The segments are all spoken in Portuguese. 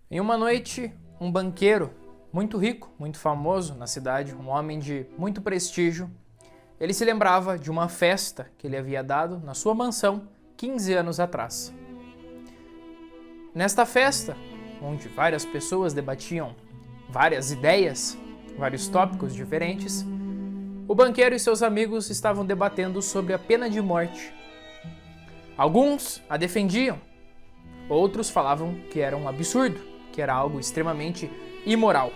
Em uma noite, um banqueiro muito rico, muito famoso na cidade, um homem de muito prestígio, ele se lembrava de uma festa que ele havia dado na sua mansão 15 anos atrás. Nesta festa, onde várias pessoas debatiam várias ideias, vários tópicos diferentes, o banqueiro e seus amigos estavam debatendo sobre a pena de morte. Alguns a defendiam, outros falavam que era um absurdo, que era algo extremamente imoral.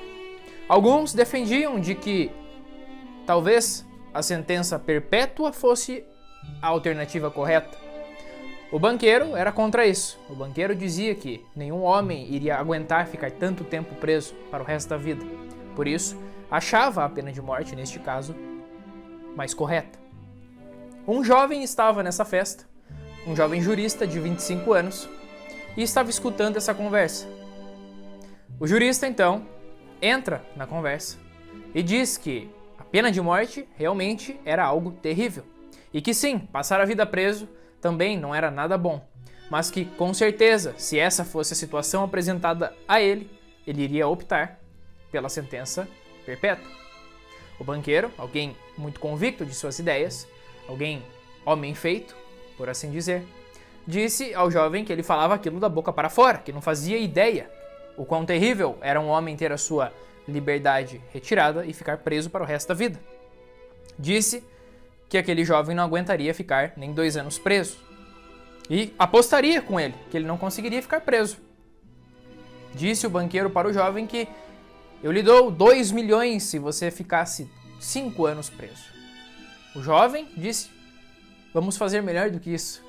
Alguns defendiam de que talvez a sentença perpétua fosse a alternativa correta. O banqueiro era contra isso. O banqueiro dizia que nenhum homem iria aguentar ficar tanto tempo preso para o resto da vida. Por isso, achava a pena de morte, neste caso, mais correta. Um jovem estava nessa festa, um jovem jurista de 25 anos, e estava escutando essa conversa. O jurista, então, entra na conversa e diz que a pena de morte realmente era algo terrível e que sim, passar a vida preso também não era nada bom, mas que com certeza, se essa fosse a situação apresentada a ele, ele iria optar pela sentença perpétua. O banqueiro, alguém muito convicto de suas ideias, alguém homem feito, por assim dizer, disse ao jovem que ele falava aquilo da boca para fora, que não fazia ideia o quão terrível era um homem ter a sua liberdade retirada e ficar preso para o resto da vida. Disse que aquele jovem não aguentaria ficar nem 2 anos preso e apostaria com ele que ele não conseguiria ficar preso. Disse o banqueiro para o jovem que eu lhe dou 2 milhões se você ficasse 5 anos preso. O jovem disse, vamos fazer melhor do que isso.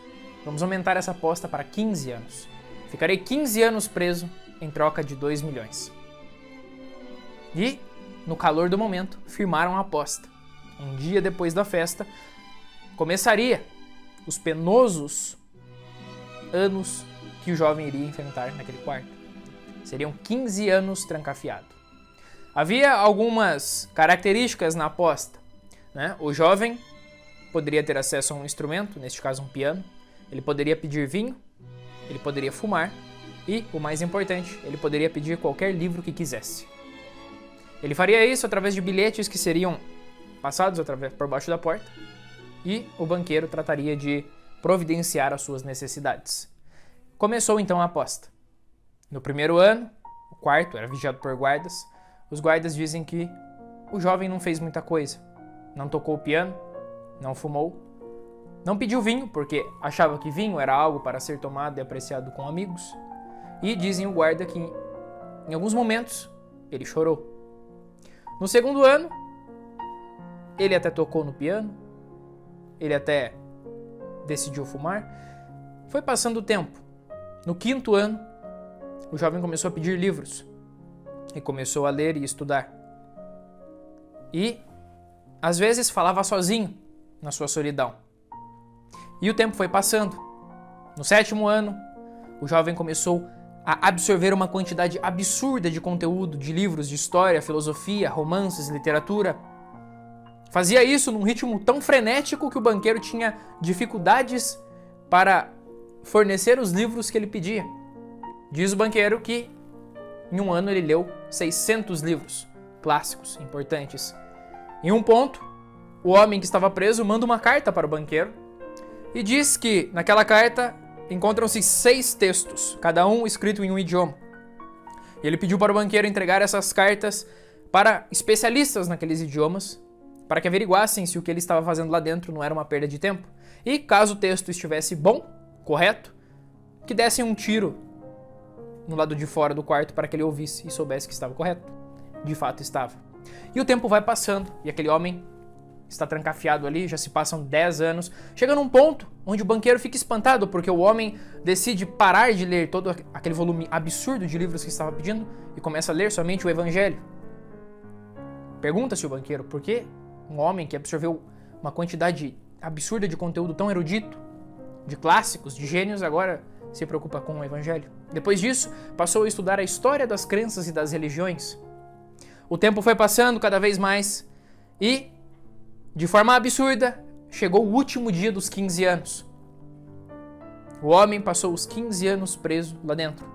Vamos aumentar essa aposta para 15 anos. Ficarei 15 anos preso em troca de 2 milhões. E, no calor do momento, firmaram a aposta. Um dia depois da festa, começaria os penosos anos que o jovem iria enfrentar naquele quarto. Seriam 15 anos trancafiado. Havia algumas características na aposta, né? O jovem poderia ter acesso a um instrumento, neste caso um piano, ele poderia pedir vinho, ele poderia fumar e, o mais importante, ele poderia pedir qualquer livro que quisesse. Ele faria isso através de bilhetes que seriam passados por baixo da porta e o banqueiro trataria de providenciar as suas necessidades. Começou então a aposta. No primeiro ano, o quarto era vigiado por guardas. Os guardas dizem que o jovem não fez muita coisa. Não tocou o piano, não fumou, não pediu vinho, porque achava que vinho era algo para ser tomado e apreciado com amigos. E dizem o guarda que, em alguns momentos, ele chorou. No segundo ano, ele até tocou no piano, ele até decidiu fumar. Foi passando o tempo. No quinto ano, o jovem começou a pedir livros e começou a ler e estudar. E, às vezes, falava sozinho na sua solidão. E o tempo foi passando. No sétimo ano, o jovem começou a absorver uma quantidade absurda de conteúdo, de livros de história, filosofia, romances, literatura. Fazia isso num ritmo tão frenético que o banqueiro tinha dificuldades para fornecer os livros que ele pedia. Diz o banqueiro que em um ano ele leu 600 livros clássicos, importantes. Em um ponto, o homem que estava preso manda uma carta para o banqueiro e diz que naquela carta encontram-se 6 textos, cada um escrito em um idioma. E ele pediu para o banqueiro entregar essas cartas para especialistas naqueles idiomas, para que averiguassem se o que ele estava fazendo lá dentro não era uma perda de tempo. E caso o texto estivesse bom, correto, que dessem um tiro no lado de fora do quarto para que ele ouvisse e soubesse que estava correto. De fato estava. E o tempo vai passando e aquele homem está trancafiado ali, já se passam 10 anos, chega num ponto onde o banqueiro fica espantado porque o homem decide parar de ler todo aquele volume absurdo de livros que estava pedindo e começa a ler somente o Evangelho. Pergunta-se o banqueiro por que um homem que absorveu uma quantidade absurda de conteúdo tão erudito, de clássicos, de gênios, agora se preocupa com o Evangelho. Depois disso, passou a estudar a história das crenças e das religiões. O tempo foi passando cada vez mais e, de forma absurda, chegou o último dia dos 15 anos. O homem passou os 15 anos preso lá dentro.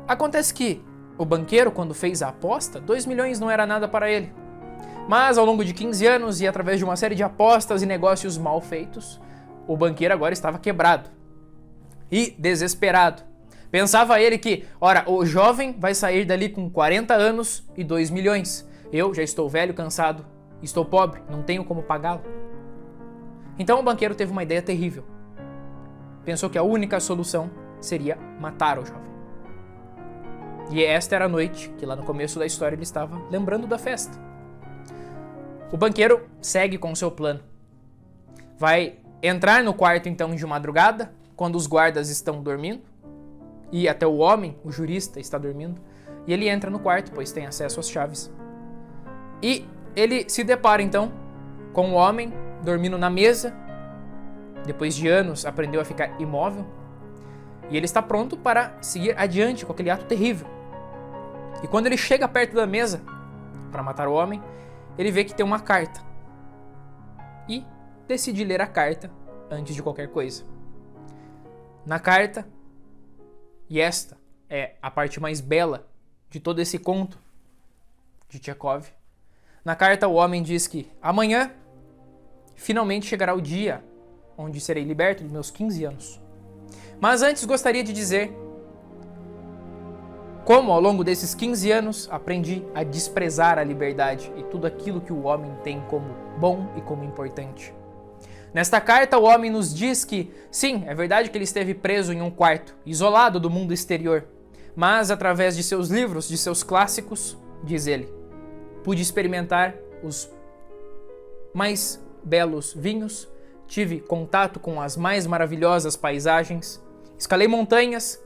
Acontece que o banqueiro, quando fez a aposta, 2 milhões não era nada para ele. Mas ao longo de 15 anos e através de uma série de apostas e negócios mal feitos, o banqueiro agora estava quebrado e desesperado. Pensava ele que, ora, o jovem vai sair dali com 40 anos e 2 milhões. Eu já estou velho, cansado, estou pobre, não tenho como pagá-lo. Então o banqueiro teve uma ideia terrível. Pensou que a única solução seria matar o jovem. E esta era a noite que lá no começo da história ele estava lembrando da festa. O banqueiro segue com seu plano. Vai entrar no quarto então de madrugada, quando os guardas estão dormindo, e até o homem, o jurista, está dormindo, e ele entra no quarto, pois tem acesso às chaves. E ele se depara então com o homem dormindo na mesa. Depois de anos aprendeu a ficar imóvel, e ele está pronto para seguir adiante com aquele ato terrível. E quando ele chega perto da mesa para matar o homem, ele vê que tem uma carta e decide ler a carta antes de qualquer coisa. Na carta, e esta é a parte mais bela de todo esse conto de Tchekov, na carta o homem diz que amanhã finalmente chegará o dia onde serei liberto dos meus 15 anos. Mas antes gostaria de dizer como ao longo desses 15 anos aprendi a desprezar a liberdade e tudo aquilo que o homem tem como bom e como importante. Nesta carta, o homem nos diz que, sim, é verdade que ele esteve preso em um quarto, isolado do mundo exterior, mas através de seus livros, de seus clássicos, diz ele, pude experimentar os mais belos vinhos, tive contato com as mais maravilhosas paisagens, escalei montanhas,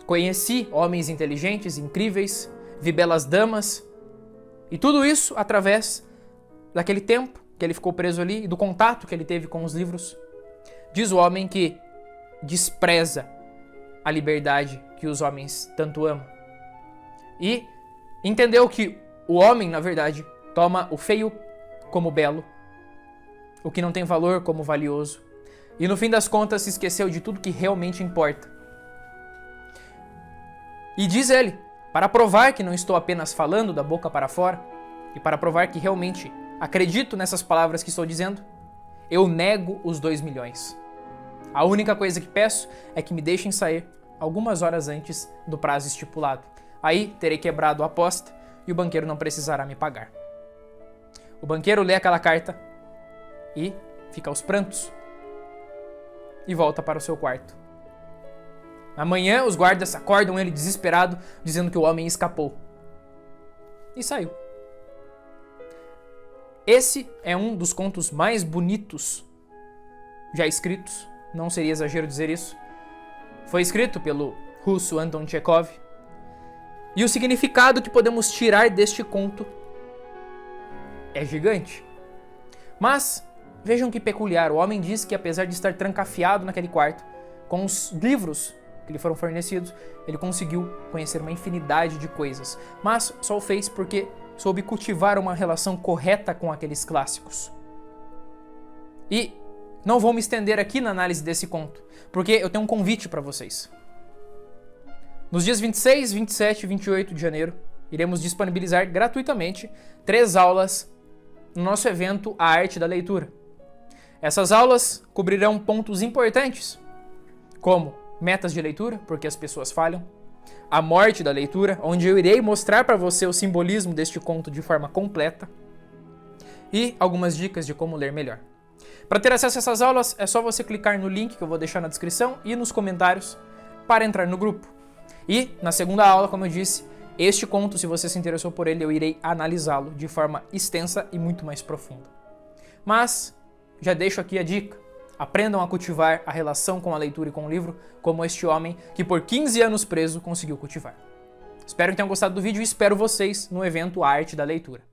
conheci homens inteligentes, incríveis, vi belas damas, e tudo isso através daquele tempo que ele ficou preso ali e do contato que ele teve com os livros. Diz o homem que despreza a liberdade que os homens tanto amam. E entendeu que o homem, na verdade, toma o feio como belo, o que não tem valor como valioso, e no fim das contas se esqueceu de tudo que realmente importa. E diz ele, para provar que não estou apenas falando da boca para fora, e para provar que realmente acredito nessas palavras que estou dizendo, eu nego os 2 milhões. A única coisa que peço é que me deixem sair algumas horas antes do prazo estipulado. Aí terei quebrado a aposta e o banqueiro não precisará me pagar. O banqueiro lê aquela carta e fica aos prantos e volta para o seu quarto. Amanhã os guardas acordam ele desesperado, dizendo que o homem escapou. E saiu. Esse é um dos contos mais bonitos já escritos, não seria exagero dizer isso. Foi escrito pelo russo Anton Tchekov. E o significado que podemos tirar deste conto é gigante. Mas vejam que peculiar, o homem diz que apesar de estar trancafiado naquele quarto, com os livros que lhe foram fornecidos, ele conseguiu conhecer uma infinidade de coisas, mas só o fez porque soube cultivar uma relação correta com aqueles clássicos. E não vou me estender aqui na análise desse conto, porque eu tenho um convite para vocês. Nos dias 26, 27 e 28 de janeiro, iremos disponibilizar gratuitamente 3 aulas no nosso evento A Arte da Leitura. Essas aulas cobrirão pontos importantes, como metas de leitura, porque as pessoas falham, a morte da leitura, onde eu irei mostrar para você o simbolismo deste conto de forma completa, e algumas dicas de como ler melhor. Para ter acesso a essas aulas, é só você clicar no link que eu vou deixar na descrição e nos comentários para entrar no grupo. E, na segunda aula, como eu disse, este conto, se você se interessou por ele, eu irei analisá-lo de forma extensa e muito mais profunda. Mas, já deixo aqui a dica. Aprendam a cultivar a relação com a leitura e com o livro, como este homem que por 15 anos preso conseguiu cultivar. Espero que tenham gostado do vídeo e espero vocês no evento A Arte da Leitura.